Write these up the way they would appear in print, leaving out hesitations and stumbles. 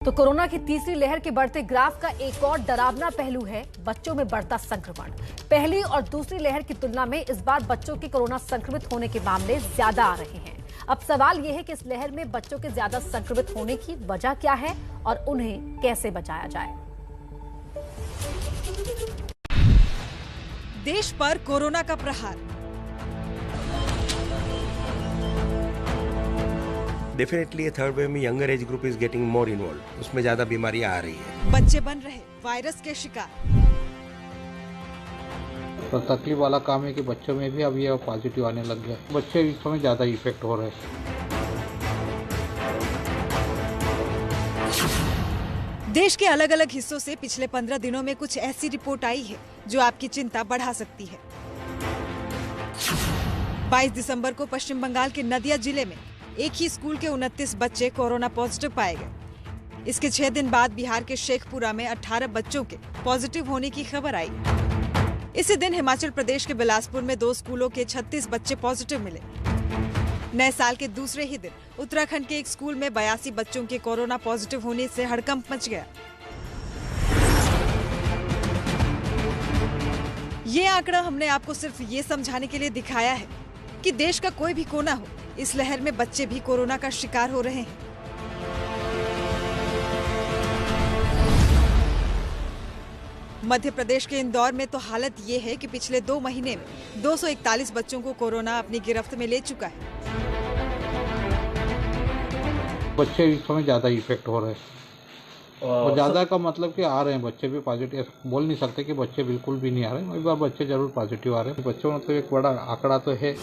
तो कोरोना की तीसरी लहर के बढ़ते ग्राफ का एक और डरावना पहलू है बच्चों में बढ़ता संक्रमण। पहली और दूसरी लहर की तुलना में इस बार बच्चों के कोरोना संक्रमित होने के मामले ज्यादा आ रहे हैं। अब सवाल यह है कि इस लहर में बच्चों के ज्यादा संक्रमित होने की वजह क्या है और उन्हें कैसे बचाया जाए। देश पर कोरोना का प्रहार। डेफिनेटली थर्ड वेव में younger age group is getting more involve, उसमें ज्यादा बीमारियां आ रही है। बच्चे बन रहे वायरस के शिकार। तो तकलीफ वाला काम है कि बच्चों में भी अब ये पॉजिटिव आने लग गया। बच्चे इस समय ज्यादा इफेक्ट हो रहे हैं। देश के अलग अलग हिस्सों से पिछले 15 दिनों में कुछ ऐसी रिपोर्ट आई है जो आपकी चिंता बढ़ा सकती है। 22 दिसंबर को पश्चिम बंगाल के नदिया जिले में एक ही स्कूल के 29 बच्चे कोरोना पॉजिटिव पाए गए। इसके 6 दिन बाद बिहार के शेखपुरा में 18 बच्चों के पॉजिटिव होने की खबर आई। इसी दिन हिमाचल प्रदेश के बिलासपुर में 2 स्कूलों के 36 बच्चे पॉजिटिव मिले। नए साल के दूसरे ही दिन उत्तराखंड के एक स्कूल में 82 बच्चों के कोरोना पॉजिटिव होने से हड़कंप मच गया। ये आंकड़ा हमने आपको सिर्फ ये समझाने के लिए दिखाया है कि देश का कोई भी कोना हो, इस लहर में बच्चे भी कोरोना का शिकार हो रहे हैं। मध्य प्रदेश के इंदौर में तो हालत ये है कि पिछले 2 महीने में 241 बच्चों को कोरोना अपनी गिरफ्त में ले चुका है। बच्चे इस समय ज्यादा इफेक्ट हो रहे हैं और ज्यादा का मतलब कि आ रहे हैं बच्चे भी पॉजिटिव। बोल नहीं सकते कि बच्चे बिल्कुल भी नहीं आ रहे हैं, एक बार बच्चे जरूर पॉजिटिव आ रहे हैं। बच्चों में तो एक बड़ा आंकड़ा तो है।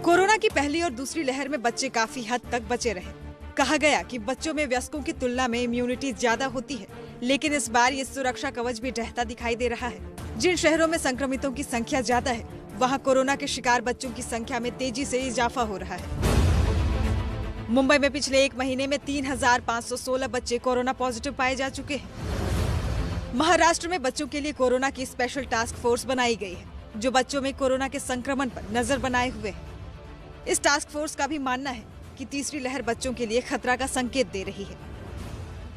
कोरोना की पहली और दूसरी लहर में बच्चे काफी हद तक बचे रहे। कहा गया कि बच्चों में वयस्कों की तुलना में इम्यूनिटी ज्यादा होती है, लेकिन इस बार ये सुरक्षा कवच भी ढहता दिखाई दे रहा है। जिन शहरों में संक्रमितों की संख्या ज्यादा है, वहां कोरोना के शिकार बच्चों की संख्या में तेजी से इजाफा हो रहा है। मुंबई में पिछले 1 महीने में 3,516 बच्चे कोरोना पॉजिटिव पाए जा चुके हैं। महाराष्ट्र में बच्चों के लिए कोरोना की स्पेशल टास्क फोर्स बनाई गई है, जो बच्चों में कोरोना के संक्रमण पर नजर बनाए हुए है। इस टास्क फोर्स का भी मानना है कि तीसरी लहर बच्चों के लिए खतरा का संकेत दे रही है।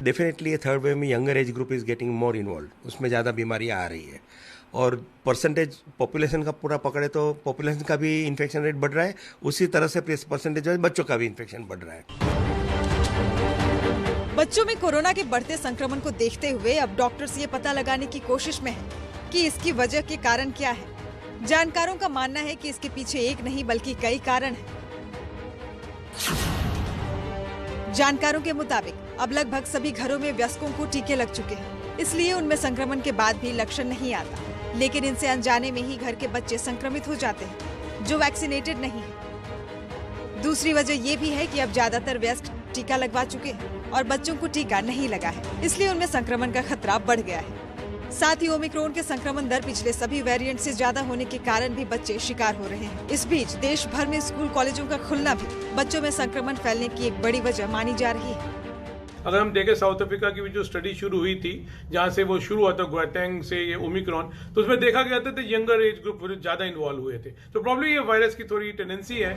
डेफिनेटली थर्ड वेव में younger age group is getting more involve, उसमें ज्यादा बीमारियां आ रही है। और परसेंटेज पॉपुलेशन का पूरा पकड़े तो पॉपुलेशन का भी इन्फेक्शन रेट बढ़ रहा है, उसी तरह से परसेंटेज बच्चों का भी इन्फेक्शन बढ़ रहा है। बच्चों में कोरोना के बढ़ते संक्रमण को देखते हुए अब डॉक्टर्स ये पता लगाने की कोशिश में हैं कि इसकी वजह के कारण क्या है। जानकारों का मानना है कि इसके पीछे एक नहीं बल्कि कई कारण हैं। जानकारों के मुताबिक अब लगभग सभी घरों में वयस्कों को टीके लग चुके हैं, इसलिए उनमें संक्रमण के बाद भी लक्षण नहीं आता, लेकिन इनसे अनजाने में ही घर के बच्चे संक्रमित हो जाते हैं जो वैक्सीनेटेड नहीं है। दूसरी वजह ये भी है कि अब ज्यादातर वयस्क टीका लगवा चुके हैं और बच्चों को टीका नहीं लगा है, इसलिए उनमें संक्रमण का खतरा बढ़ गया है। साथ ही ओमिक्रॉन के संक्रमण दर पिछले सभी वेरिएंट से ज्यादा होने के कारण भी बच्चे शिकार हो रहे हैं। इस बीच देश भर में स्कूल कॉलेजों का खुलना भी बच्चों में संक्रमण फैलने की एक बड़ी वजह मानी जा रही है। अगर हम देखें साउथ अफ्रीका की भी जो स्टडी शुरू हुई थी, जहां से वो शुरू हुआ था ग्वाटेंग से ये ओमिक्रॉन, तो उसमें देखा गया था कि यंगर एज ग्रुप ज्यादा इन्वॉल्व हुए थे। तो प्रॉब्लम ये वायरस की थोड़ी टेंडेंसी है।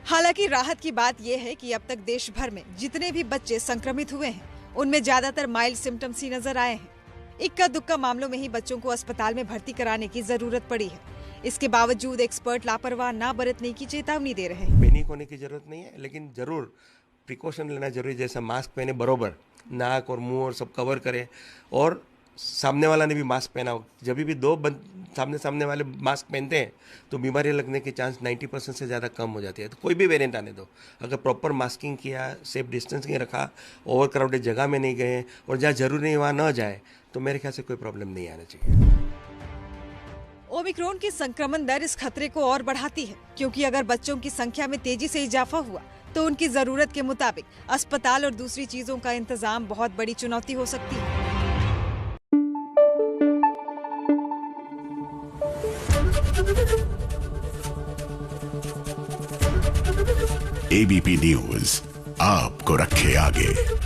हालांकि राहत की बात यह है कि अब तक देश भर में जितने भी बच्चे संक्रमित हुए हैं, उनमें ज्यादातर माइल्ड सिम्टम्स ही नजर आए हैं। इक्का दुक्का मामलों में ही बच्चों को अस्पताल में भर्ती कराने की जरूरत पड़ी है। इसके बावजूद एक्सपर्ट लापरवाह न बरतने की चेतावनी दे रहे हैं। पैनिक होने की जरूरत नहीं है, लेकिन जरूर प्रिकॉशन लेना जरूरी। जैसा मास्क पहने बरोबर, नाक और मुंह और सब कवर करें, और सामने वाला ने भी मास्क पहना हो। जब भी 2 सामने वाले मास्क पहनते हैं तो बीमारी लगने के चांस 90% से ज़्यादा कम हो जाती है। तो कोई भी वेरिएंट आने दो, अगर प्रॉपर मास्किंग किया, सेफ डिस्टेंसिंग रखा, ओवर क्राउडेड जगह में नहीं गए और जहाँ जरूरी नहीं वहाँ न जाए, तो मेरे ख्याल से कोई प्रॉब्लम नहीं आना चाहिए। ओमिक्रॉन की संक्रमण दर इस खतरे को और बढ़ाती है, क्योंकि अगर बच्चों की संख्या में तेजी से इजाफा हुआ तो उनकी जरूरत के मुताबिक अस्पताल और दूसरी चीजों का इंतजाम बहुत बड़ी चुनौती हो सकती है। एबीपी न्यूज आपको रखे आगे।